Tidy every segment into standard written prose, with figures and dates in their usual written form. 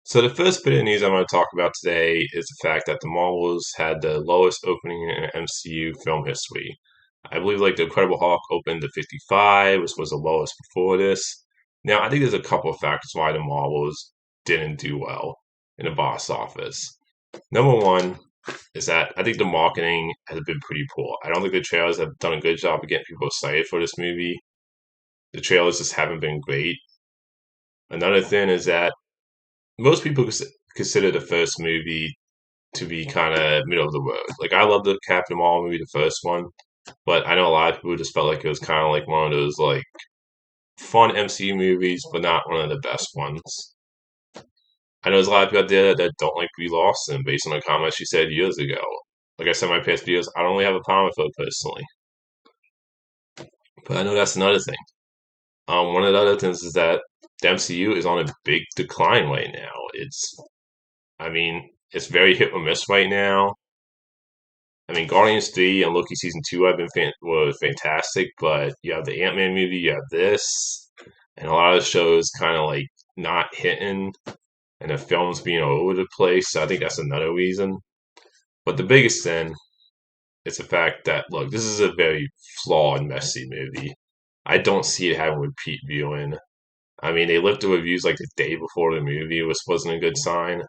So the first bit of news I'm going to talk about today is the fact that the Marvels had the lowest opening in MCU film history. I believe like the Incredible Hulk opened to 55, which was the lowest before this. Now I think there's a couple of factors why the Marvels didn't do well in the box office. Number one is that I think the marketing has been pretty poor. I don't think the trailers have done a good job of getting people excited for this movie. The trailers just haven't been great. Another thing is that most people consider the first movie to be kind of middle of the road. Like I love the Captain Marvel movie, the first one, but I know a lot of people just felt like it was kind of like one of those like fun MCU movies, but not one of the best ones. I know there's a lot of people out there that don't like Brie Larson based on the comments she said years ago. Like I said in my past videos, I don't really have a problem with her personally, but I know that's another thing. One of the other things is that the MCU is on a big decline right now. I mean, it's very hit or miss right now. I mean, Guardians 3 and Loki Season 2 have been were fantastic, but you have the Ant-Man movie, you have this, and a lot of shows kind of like not hitting, and the films being all over the place. So I think that's another reason. But the biggest thing is the fact that, look, this is a very flawed, messy movie. I don't see it having repeat viewing. I mean, they lifted reviews like the day before the movie, which wasn't a good sign.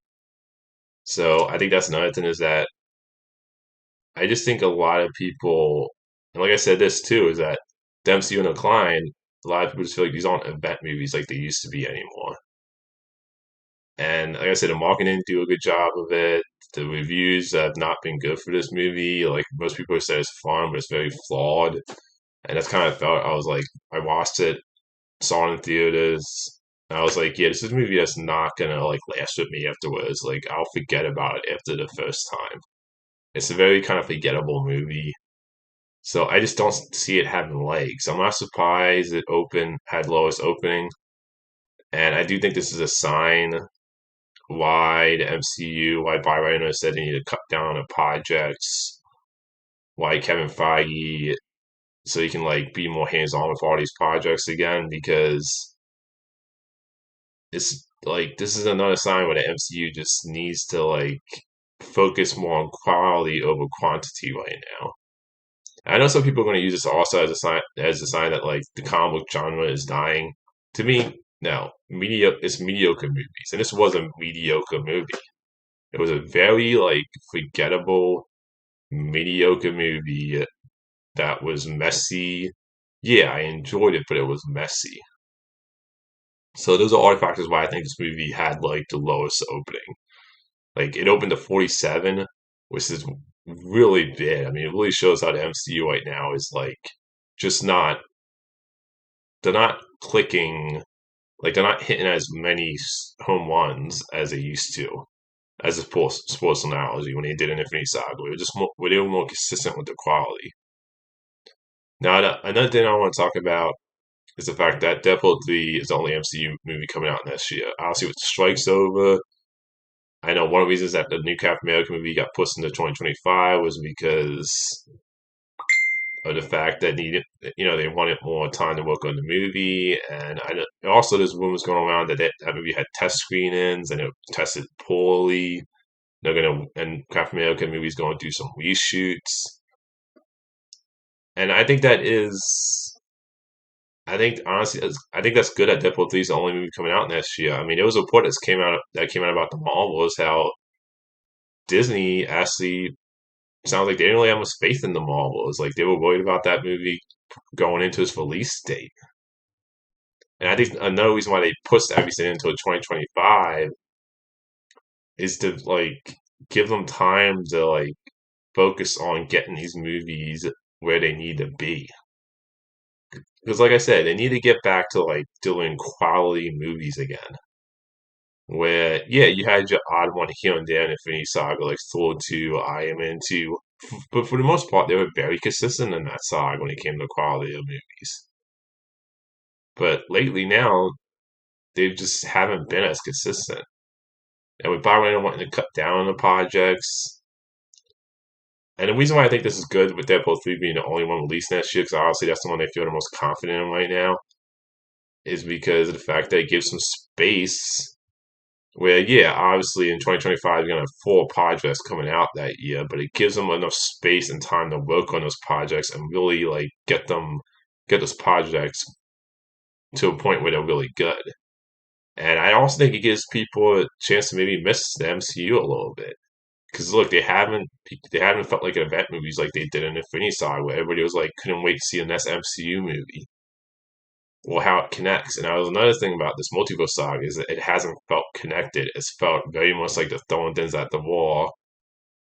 So I think that's another thing is that I just think a lot of people, and like I said, this too, is that Dempsey and Klein, a lot of people just feel like these aren't event movies like they used to be anymore. And like I said, the marketing didn't do a good job of it. The reviews have not been good for this movie. Like most people have said, it's fun, but it's very flawed. And that's kind of felt. I was like, I watched it, saw it in theaters. And I was like, yeah, this is a movie that's not gonna like last with me afterwards. Like I'll forget about it after the first time. It's a very kind of forgettable movie. So I just don't see it having legs. I'm not surprised it had lowest opening, and I do think this is a sign why the MCU, why Bob Iger said they need to cut down on projects, why Kevin Feige, so he can like be more hands on with all these projects again, because it's like this is another sign where the MCU just needs to like focus more on quality over quantity right now. I know some people are going to use this also as a sign that like the comic book genre is dying. To me, no, it's mediocre movies, and this was a mediocre movie. It was a very like forgettable, mediocre movie that was messy. Yeah, I enjoyed it, but it was messy. So those are all the factors why I think this movie had like the lowest opening. Like it opened to 47, which is really bad. I mean, it really shows how the MCU right now is like just not they're not clicking like they're not hitting as many home runs as they used to. As a sports analogy, when they did an Infinity Saga, they were more consistent with the quality. Now, another thing I want to talk about is the fact that Deadpool 3 is the only MCU movie coming out next year. Obviously, with the strikes over, I know one of the reasons that the new Captain America movie got pushed into 2025 was because of the fact that they wanted more time to work on the movie, and also there's rumors going around that movie had test screenings and it tested poorly. And Captain America movie's going to do some reshoots, and I think honestly, I think that's good that Deadpool 3 is the only movie coming out next year. I mean, there was a report that came out about the Marvels how Disney actually sounds like they didn't really have much faith in the Marvels. Like they were worried about that movie going into its release date. And I think another reason why they pushed everything into 2025 is to like give them time to like focus on getting these movies where they need to be. Because like I said, they need to get back to like doing quality movies again. Where yeah, you had your odd one here and there in Infinity Saga, like Thor 2, Iron Man 2. But for the most part, they were very consistent in that saga when it came to quality of movies. But lately now, they just haven't been as consistent. And with Byron wanting to cut down on the projects, and the reason why I think this is good with Deadpool 3 being the only one released next year, because obviously that's the one they feel the most confident in right now, is because of the fact that it gives some space Where, yeah, obviously in 2025, you're going to have four projects coming out that year, but it gives them enough space and time to work on those projects and really like get those projects to a point where they're really good. And I also think it gives people a chance to maybe miss the MCU a little bit. Because look, they haven't felt like event movies like they did in Infinity Saga, where everybody was like couldn't wait to see the next MCU movie or how it connects. And that was another thing about this multiverse saga is that it hasn't felt connected. It's felt very much like the throwing things at the wall,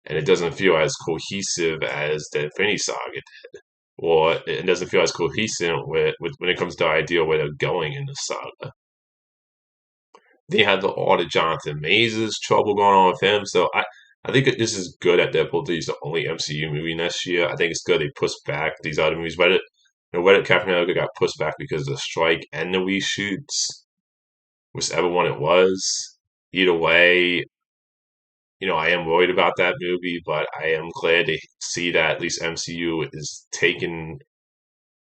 and it doesn't feel as cohesive as the Infinity Saga did, or it doesn't feel as cohesive with when it comes to the idea where they're going in the saga. They had all the Jonathan Mazes trouble going on with him, so I think that this is good that Deadpool 3 is the only MCU movie next year. I think it's good they pushed back these other movies. Whether Captain America got pushed back because of the strike and the reshoots, whichever one it was. Either way, I am worried about that movie, but I am glad to see that at least MCU is taking.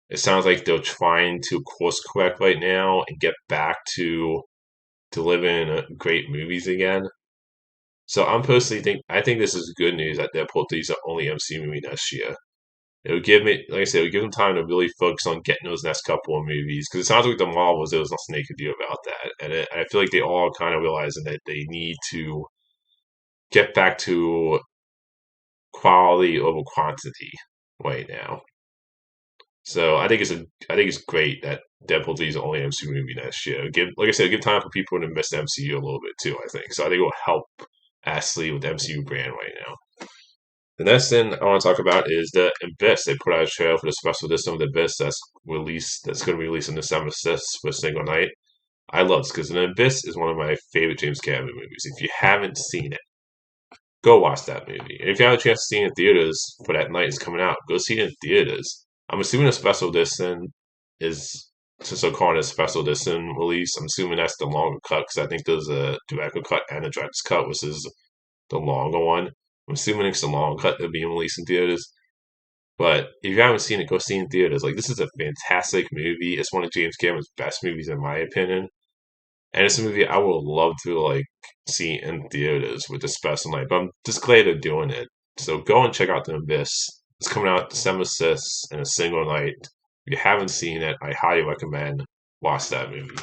It sounds like they're trying to course correct right now and get back to delivering great movies again. So I think this is good news that Deadpool 3 is the only MCU movie next year. It would give me, like I said, it would give them time to really focus on getting those next couple of movies. Because it sounds like the Marvels, there was nothing they could do about that. And I feel like they all kind of realizing that they need to get back to quality over quantity right now. So I think it's great that Deadpool 3 is the only MCU movie next year. Like I said, give time for people to miss the MCU a little bit too. I think so. I think it will help Ashley with the MCU brand right now. The next thing I want to talk about is the Abyss. They put out a trailer for the special edition of the Abyss that's going to be released on December 6th for a single night. I love this because The Abyss is one of my favorite James Cameron movies. If you haven't seen it, go watch that movie. And if you have a chance to see it in theaters for that night it's coming out, go see it in theaters. I'm assuming the special edition is, since they're calling it a special edition release, I'm assuming that's the longer cut because I think there's a director cut and a director's cut, which is the longer one. I'm assuming it's the long cut that's being released in theaters. But if you haven't seen it, go see it in theaters. Like, this is a fantastic movie. It's one of James Cameron's best movies, in my opinion. And it's a movie I would love to, like, see in theaters with the special night. But I'm just glad they're doing it. So go and check out The Abyss. It's coming out December 6th in a single night. If you haven't seen it, I highly recommend watch that movie.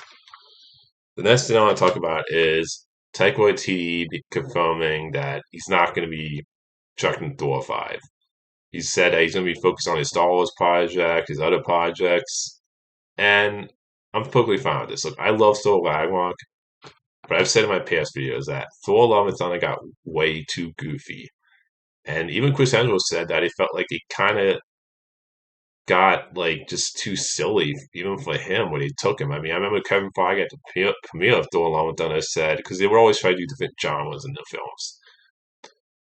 The next thing I want to talk about is Taika Waititi confirming that he's not going to be directing Thor 5. He said that he's going to be focused on his Star Wars project, his other projects, and I'm perfectly fine with this. Look, I love Thor Ragnarok, but I've said in my past videos that Thor Love and Thunder got way too goofy. And even Chris Hemsworth said that he felt like it kind of got like just too silly, even for him when he took him. I mean, I remember Kevin Feige at the premiere of Thor Love and Thunder said, because they were always trying to do different genres in the films.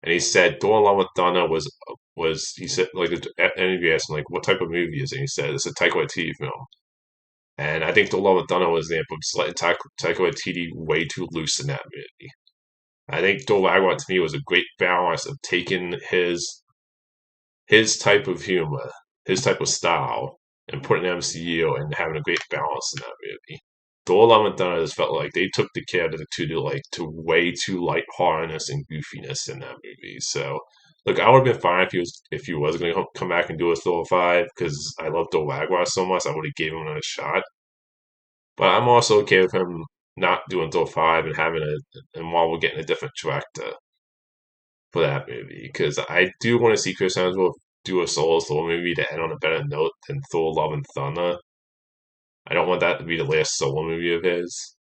And he said Thor: Love and Thunder was he said like the interview asked him like what type of movie is it? And he said it's a Taika Waititi film. And I think Thor: Love and Thunder was the example of just letting Taika Waititi way too loose in that movie. I think Thor Ragnarok to me was a great balance of taking his type of humor, his type of style, and putting MCU and having a great balance in that movie. Thor: Love and Thunder just felt like they took the care to way too lightheartedness and goofiness in that movie. So, look, I would have been fine if he was going to come back and do a Thor 5 because I love Thor Ragnarok so much. I would have gave him a shot. But I'm also okay with him not doing Thor 5 and and Marvel getting a different director for that movie because I do want to see Chris Hemsworth do a solo Thor movie to end on a better note than Thor: Love and Thunder. I don't want that to be the last solo movie of his.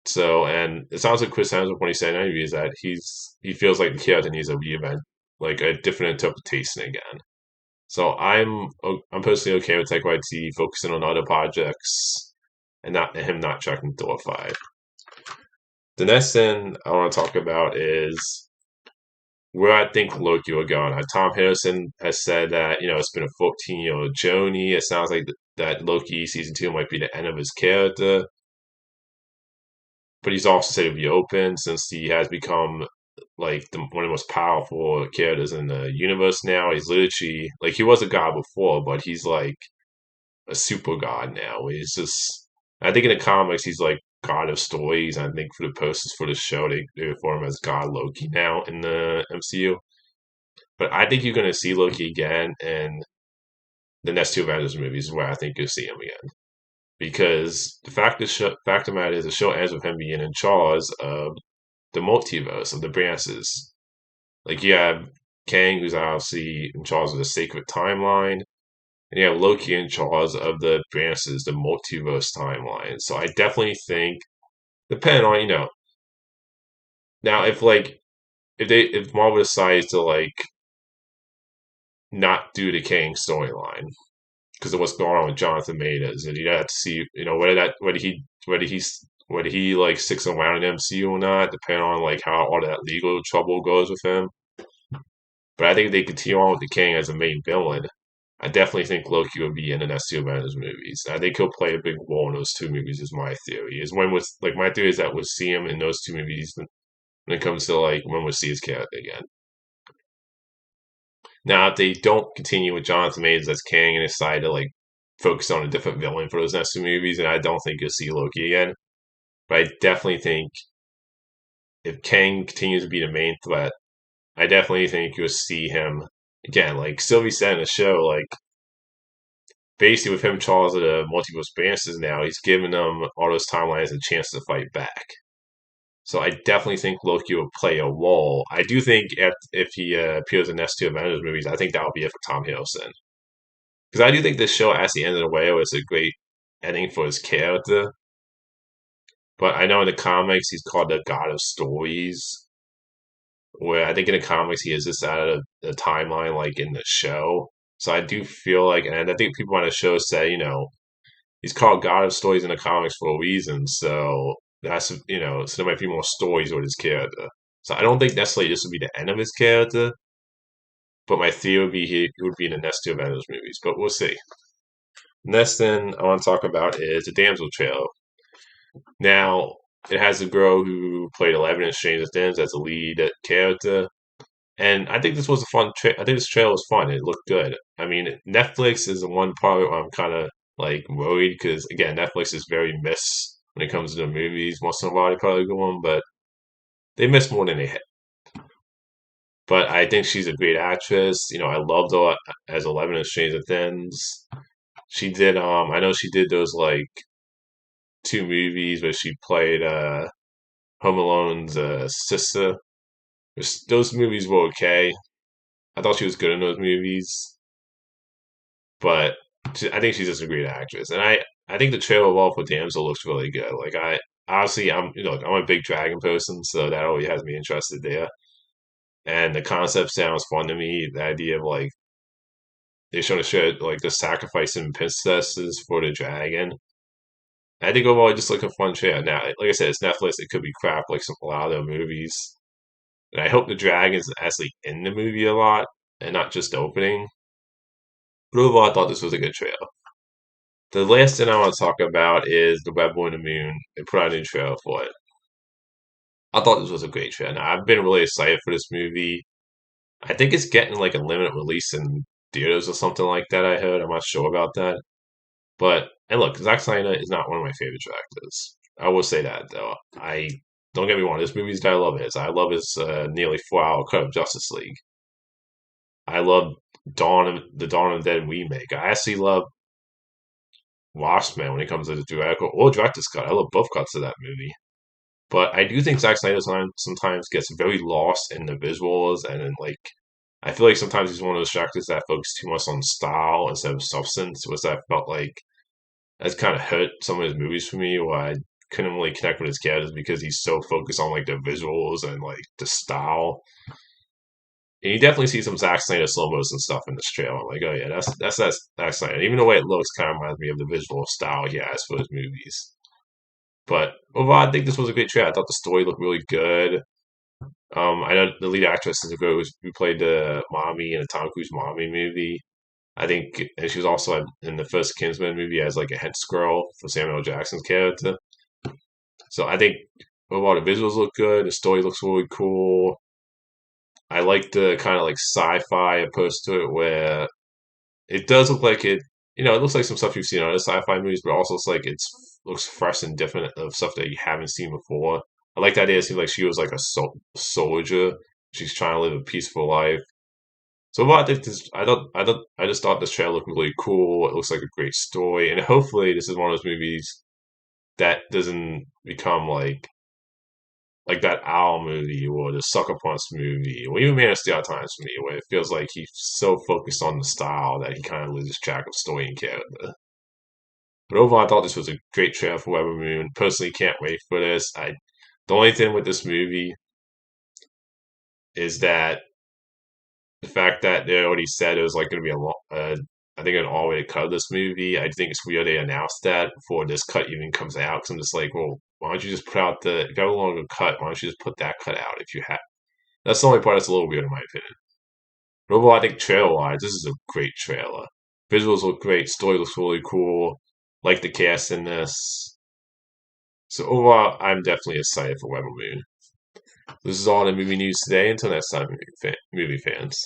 So, and it sounds like Chris Hemsworth when he said in interviews that he feels like the character needs a reinvent, like a different interpretation again. So I'm personally okay with Taika Waititi focusing on other projects and not him not checking Thor 5. The next thing I want to talk about is where I think Loki will go. Now, Tom Hiddleston has said that it's been a 14-year-old journey. It sounds like that Loki season 2 might be the end of his character. But he's also said he'll be open since he has become like one of the most powerful characters in the universe now. He's literally like he was a god before, but he's like a super god now. He's just I think in the comics he's like God of Stories. I think for the posters for the show, they refer him as God Loki now in the MCU. But I think you're going to see Loki again in the next two Avengers movies, is where I think you'll see him again. Because fact of the matter is, the show ends with him being in charge of the multiverse of the branches. Like you have Kang, who's obviously in charge of the sacred timeline, and you have Loki in charge of the branches, the multiverse timeline. So I definitely think, depending on now if Marvel decides to not do the Kang storyline because of what's going on with Jonathan Majors, and you have to see whether he like sticks around in MCU or not, depending on like how all that legal trouble goes with him. But I think if they continue on with the King as a main villain, I definitely think Loki will be in the next two Avengers movies. I think he'll play a big role in those two movies. Is my theory. Is when with like my theory is that we'll see him in those two movies when it comes to like when we'll see his character again. Now, if they don't continue with Jonathan Majors as King and decide to like focus on a different villain for those next two movies, and I don't think you'll see Loki again. But I definitely think if Kang continues to be the main threat, I definitely think you'll see him again. Like Sylvie said in the show, like basically with him Charles of the multiverse branches now, he's giving them all those timelines a chance to fight back. So I definitely think Loki will play a role. I do think if he appears in the next two Avengers movies, I think that'll be it for Tom Hiddleston. Because I do think this show actually ended the way it was a great ending for his character. But I know in the comics he's called the God of Stories, where I think in the comics he is just out of the timeline like in the show. So I do feel like, and I think people on the show say, he's called God of Stories in the comics for a reason. So that's so there might be more stories with his character. So I don't think necessarily this would be the end of his character, but my theory would be he would be in the next two Avengers movies. But we'll see. Next thing I want to talk about is the Damsel trailer. Now it has a girl who played 11 in Stranger Things as the lead character. And I think this was a fun. I think this trailer was fun. It looked good. I mean, Netflix is the one part where I'm kind of like worried because again, Netflix is very miss when it comes to the movies. Once in a while, they probably go on, but they miss more than they hit. But I think she's a great actress. I loved her as 11 in Stranger Things. She did. I know she did those like two movies where she played Home Alone's sister. Those movies were okay. I thought she was good in those movies, but I think she's just a great actress, and I think the trailer overall for Damsel looks really good. Like I obviously I'm a big dragon person, so that always has me interested there. And the concept sounds fun to me. The idea of like they show the show like the sacrificing princesses for the dragon. I think overall just like a fun trailer. Now, like I said, it's Netflix. It could be crap like a lot of their movies. And I hope the dragon's actually in the movie a lot and not just the opening. But overall, I thought this was a good trailer. The last thing I want to talk about is the Rebel in the Moon. They put out a new trailer for it. I thought this was a great trailer. Now, I've been really excited for this movie. I think it's getting like a limited release in theaters or something like that. I heard. I'm not sure about that. But and look, Zack Snyder is not one of my favorite directors. I will say that though. I don't get me wrong. This movie's that I love his. I love his nearly 4 hour cut of Justice League. I love the Dawn of the Dead remake. I actually love Watchmen when it comes to the theoretical or director's cut. I love both cuts of that movie. But I do think Zack Snyder sometimes gets very lost in the visuals and then like I feel like sometimes he's one of those directors that focus too much on style instead of substance, which I felt like that's kind of hurt some of his movies for me where I couldn't really connect with his characters because he's so focused on like the visuals and like the style. And you definitely see some Zack Snyder slow motion stuff in this trailer. I'm like, oh yeah, that's Zack Snyder. And even the way it looks kind of reminds me of the visual style he has for his movies. But overall, I think this was a great trailer. I thought the story looked really good. I know the lead actress is a girl who played the mommy in the Tom Cruise mommy movie. I think, and she was also in the first Kingsman movie as like a hench girl for Samuel L. Jackson's character. So I think overall the visuals look good. The story looks really cool. I like the kind of like sci-fi approach to it where it does look like it looks like some stuff you've seen in other sci-fi movies, but also it's like it's looks fresh and different of stuff that you haven't seen before. I like the idea. It seems like she was like a soldier. She's trying to live a peaceful life. So well, I think this, I just thought this trailer looked really cool. It looks like a great story, and hopefully this is one of those movies that doesn't become like that Owl movie or the Sucker Punch movie or even Man of Steel at times for me, where it feels like he's so focused on the style that he kind of loses track of story and character. But overall, I thought this was a great trailer for Weather Moon. Personally, can't wait for this. The only thing with this movie is that the fact that they already said it was like going to be I think an all-rated cut of this movie. I think it's weird they announced that before this cut even comes out. Because I'm just like, well, why don't you just put out if you have a longer cut, why don't you just put that cut out if you have? That's the only part that's a little weird in my opinion. But overall, I think trailer-wise, this is a great trailer. Visuals look great, story looks really cool. Like the cast in this. So overall, I'm definitely excited for Weather Moon. This is all the movie news today. Until next time, movie fans.